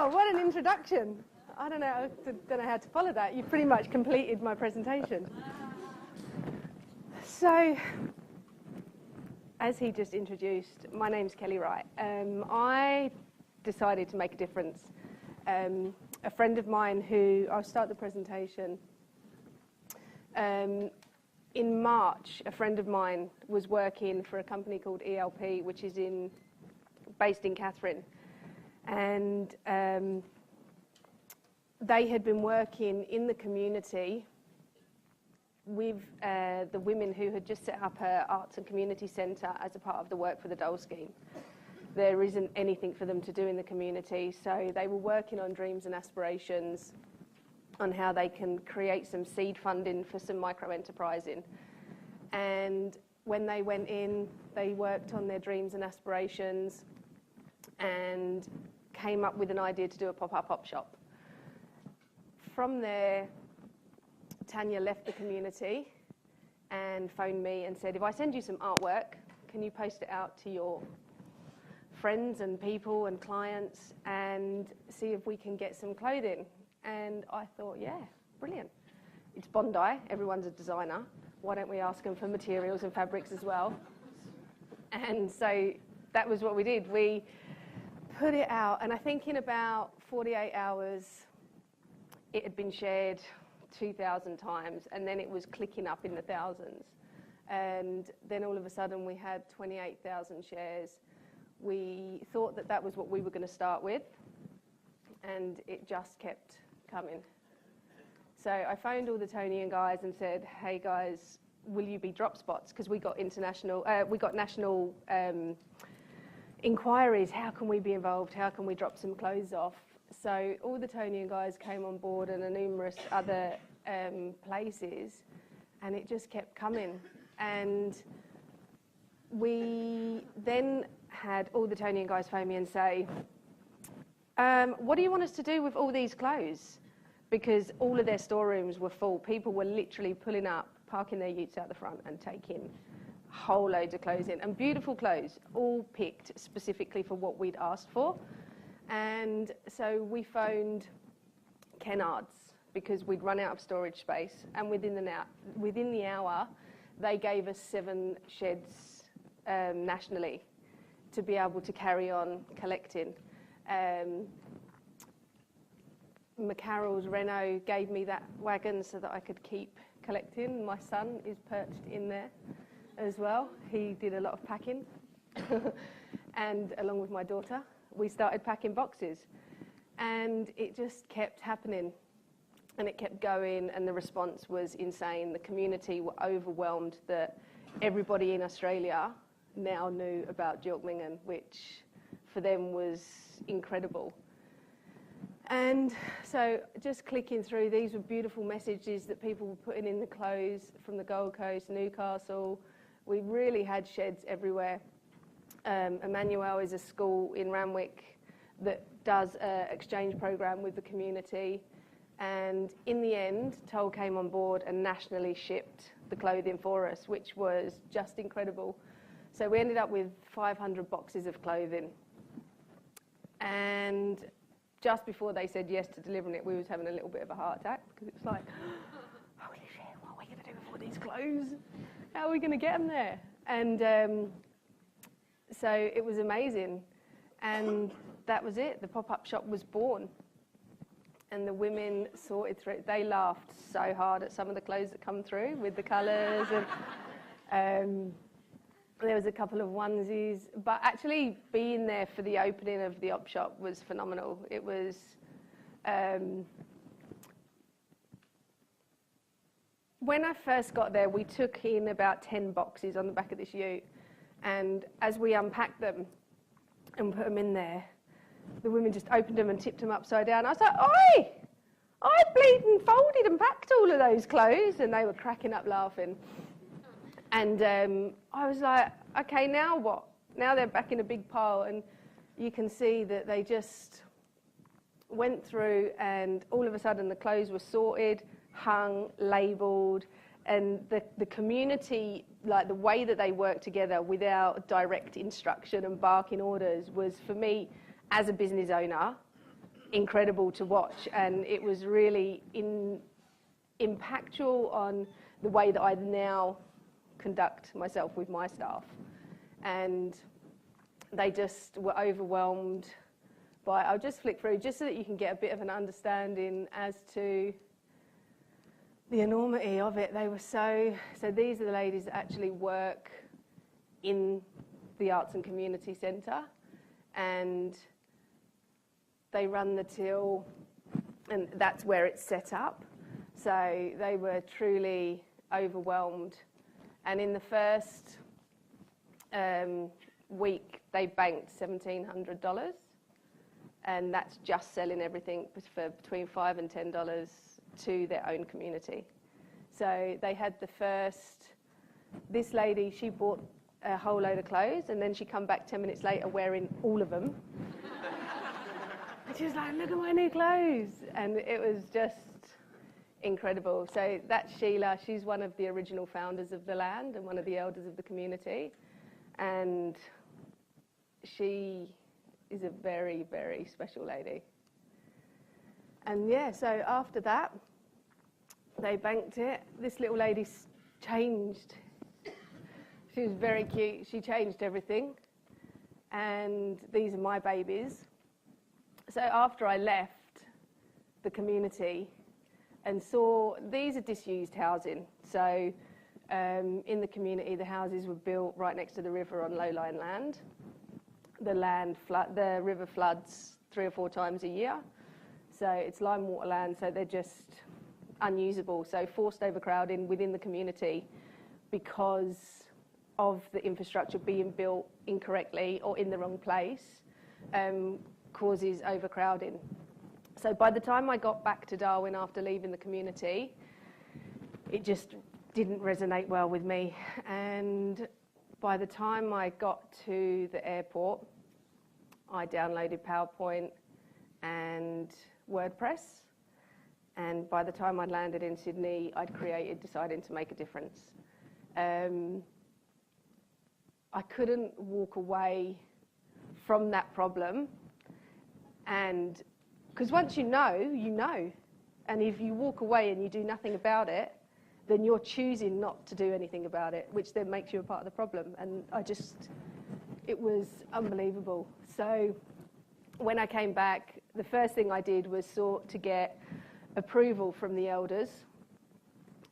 Wow, what an introduction. I don't know how to follow that. You've pretty much completed my presentation. So, as he just introduced, my name's Kelly Wright. I decided to make a difference. A friend of mine who, I'll start the presentation. In March, a friend of mine was working for a company called ELP, which is based in Catherine. And they had been working in the community with the women who had just set up an arts and community centre as a part of the Work for the Dole scheme. There isn't anything for them to do in the community, so they were working on dreams and aspirations on how they can create some seed funding for some micro-enterprising. And when they went in, they worked on their dreams and aspirations and came up with an idea to do a pop-up op shop. From there, Tanya left the community and phoned me and said, if I send you some artwork, can you post it out to your friends and people and clients and see if we can get some clothing? And I thought, yeah, brilliant. It's Bondi, everyone's a designer. Why don't we ask them for materials and fabrics as well? And so that was what we did. We put it out, and I think in about 48 hours, it had been shared 2,000 times, and then it was clicking up in the thousands. And then all of a sudden, we had 28,000 shares. We thought that that was what we were going to start with, and it just kept coming. So I phoned all the Tonian guys and said, hey guys, will you be drop spots? Because we got national inquiries. How can we be involved? How can we drop some clothes off? So all the Tonian guys came on board and numerous other places, and it just kept coming. And we then had all the Tonian guys phone me and say, what do you want us to do with all these clothes? Because all of their storerooms were full. People were literally pulling up, parking their utes out the front and taking whole loads of clothes in. And beautiful clothes, all picked specifically for what we'd asked for. And so we phoned Kennards because we'd run out of storage space. And within the hour, they gave us 7 sheds nationally to be able to carry on collecting. McCarroll's Renault gave me that wagon so that I could keep collecting. My son is perched in there as well. He did a lot of packing. And along with my daughter, we started packing boxes. And it just kept happening. And it kept going, and the response was insane. The community were overwhelmed that everybody in Australia now knew about Jilkmingen, which for them was incredible. And so just clicking through, these were beautiful messages that people were putting in the clothes from the Gold Coast, Newcastle. We really had sheds everywhere. Emmanuel is a school in Randwick that does an exchange program with the community. And in the end, Toll came on board and nationally shipped the clothing for us, which was just incredible. So we ended up with 500 boxes of clothing. And just before they said yes to delivering it, we was having a little bit of a heart attack because it was like, holy shit, what are we going to do with all these clothes? How are we going to get them there? And so it was amazing. And that was it. The pop-up shop was born. And the women sorted through it. They laughed so hard at some of the clothes that come through with the colours. And there was a couple of onesies. But actually being there for the opening of the op shop was phenomenal. It was... when I first got there, we took in about 10 boxes on the back of this ute. And as we unpacked them and put them in there, the women just opened them and tipped them upside down. I was like, oi! I bleeding folded and packed all of those clothes. And they were cracking up laughing. And I was like, okay, now what? Now they're back in a big pile. And you can see that they just went through, and all of a sudden the clothes were sorted, hung, labelled. And the community, like the way that they worked together without direct instruction and barking orders was, for me, as a business owner, incredible to watch, and it was really impactful on the way that I now conduct myself with my staff. And they just were overwhelmed by, I'll just flick through just so that you can get a bit of an understanding as to the enormity of it. They were so these are the ladies that actually work in the Arts and Community Centre, and they run the till, and that's where it's set up. So they were truly overwhelmed. And in the first week, they banked $1,700. And that's just selling everything for between $5 and $10 to their own community. So they had this lady, she bought a whole load of clothes, and then she come back 10 minutes later wearing all of them. And she was like, look at my new clothes. And it was just incredible. So that's Sheila. She's one of the original founders of the land and one of the elders of the community. And she is a very, very special lady. And yeah, so after that, they banked it. This little lady changed. She was very cute. She changed everything. And these are my babies. So after I left the community and saw, these are disused housing. So in the community, the houses were built right next to the river on low-lying land. The river floods 3 or 4 times a year. So it's lime water land, so they're just unusable. So forced overcrowding within the community because of the infrastructure being built incorrectly or in the wrong place causes overcrowding. So by the time I got back to Darwin after leaving the community, it just didn't resonate well with me. And by the time I got to the airport, I downloaded PowerPoint and WordPress. And by the time I'd landed in Sydney, I'd created Deciding to Make a Difference. I couldn't walk away from that problem, and because once you know, you know. And if you walk away and you do nothing about it, then you're choosing not to do anything about it, which then makes you a part of the problem. And it was unbelievable. So when I came back, the first thing I did was sought to get approval from the elders.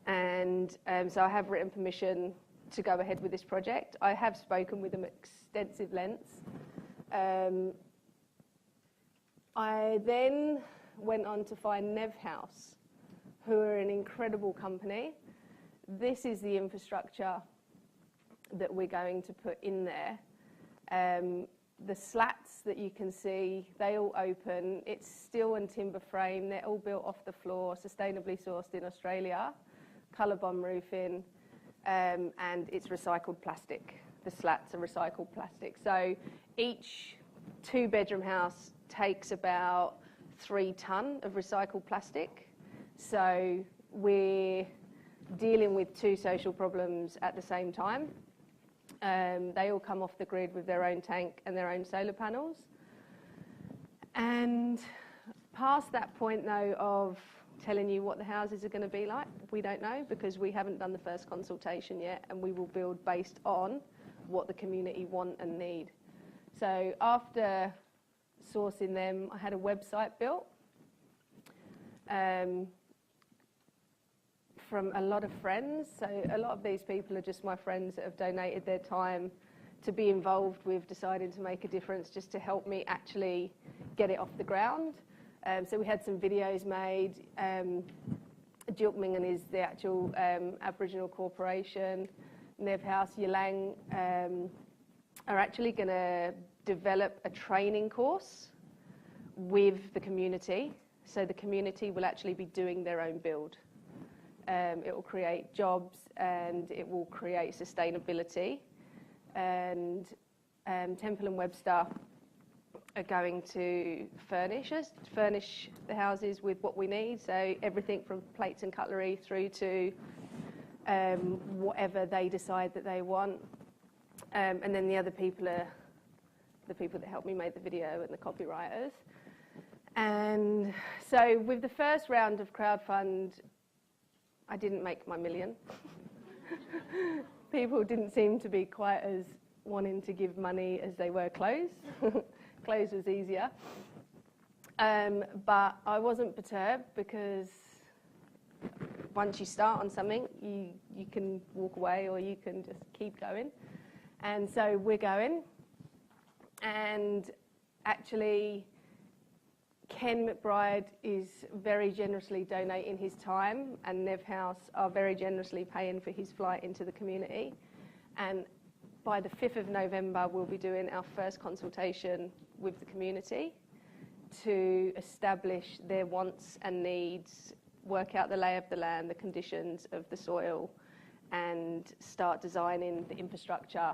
And so I have written permission to go ahead with this project. I have spoken with them at extensive lengths. I then went on to find Nev House, who are an incredible company. This is the infrastructure that we're going to put in there. The slats that you can see, they all open. It's steel and timber frame. They're all built off the floor, sustainably sourced in Australia, colour bomb roofing, and it's recycled plastic. The slats are recycled plastic. So each 2-bedroom house takes about 3 tonne of recycled plastic. So we're dealing with 2 social problems at the same time. They all come off the grid with their own tank and their own solar panels. And past that point, though, of telling you what the houses are going to be like, we don't know, because we haven't done the first consultation yet, and we will build based on what the community want and need. So after sourcing them, I had a website built from a lot of friends. So a lot of these people are just my friends that have donated their time to be involved with Deciding to Make a Difference, just to help me actually get it off the ground. So we had some videos made. Jilkmingan is the actual Aboriginal corporation. Nev House Yalang are actually going to develop a training course with the community. So the community will actually be doing their own build. It will create jobs and it will create sustainability. And Temple and Webster are going to furnish the houses with what we need. So everything from plates and cutlery through to whatever they decide that they want. And then the other people are the people that helped me make the video and the copywriters. And so with the first round of crowdfund, I didn't make my million. People didn't seem to be quite as wanting to give money as they were clothes. Clothes was easier. But I wasn't perturbed, because once you start on something, you can walk away or you can just keep going. And so we're going. And actually, Ken McBride is very generously donating his time, and Nev House are very generously paying for his flight into the community. And by the 5th of November, we'll be doing our first consultation with the community to establish their wants and needs, work out the lay of the land, the conditions of the soil, and start designing the infrastructure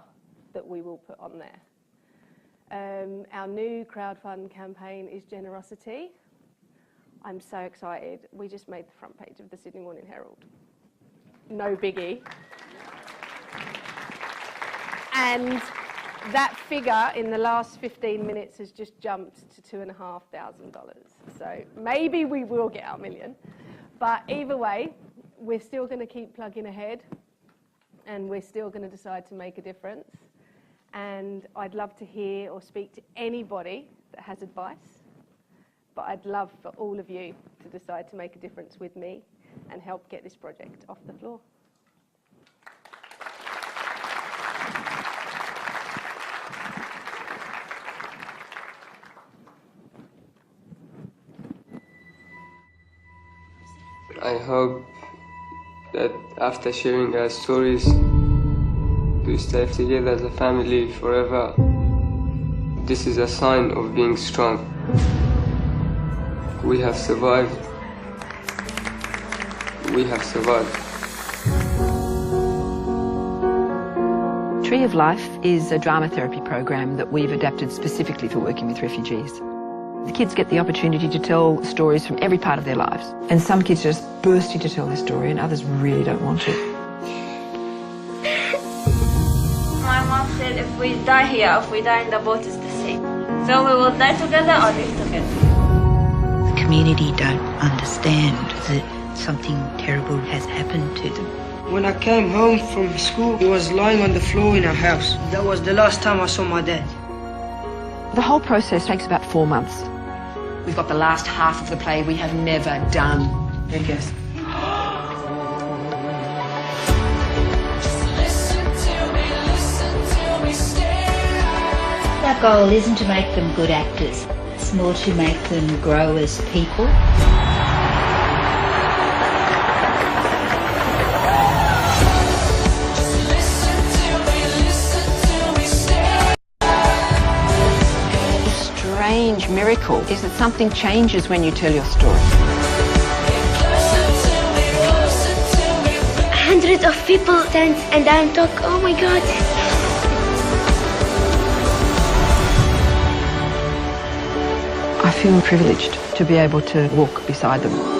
that we will put on there. Our new crowdfund campaign is Generosity. I'm so excited. We just made the front page of the Sydney Morning Herald. No biggie. And that figure in the last 15 minutes has just jumped to $2,500. So maybe we will get our million. But either way, we're still going to keep plugging ahead, and we're still going to decide to make a difference. And I'd love to hear or speak to anybody that has advice. But I'd love for all of you to decide to make a difference with me and help get this project off the floor. I hope that after sharing our stories, we stay together as a family forever. This is a sign of being strong. We have survived. We have survived. Tree of Life is a drama therapy program that we've adapted specifically for working with refugees. The kids get the opportunity to tell stories from every part of their lives. And some kids just burst in to tell their story, and others really don't want to. My mom said if we die here, if we die in the boat, it's the same. So we will die together or live together. The community don't understand that something terrible has happened to them. When I came home from school, he was lying on the floor in our house. That was the last time I saw my dad. The whole process takes about 4 months. We've got the last half of the play we have never done. I guess. Our goal isn't to make them good actors. It's more to make them grow as people. Strange miracle is that something changes when you tell your story. Hundreds of people stand and I'm talk, oh my God. I feel privileged to be able to walk beside them.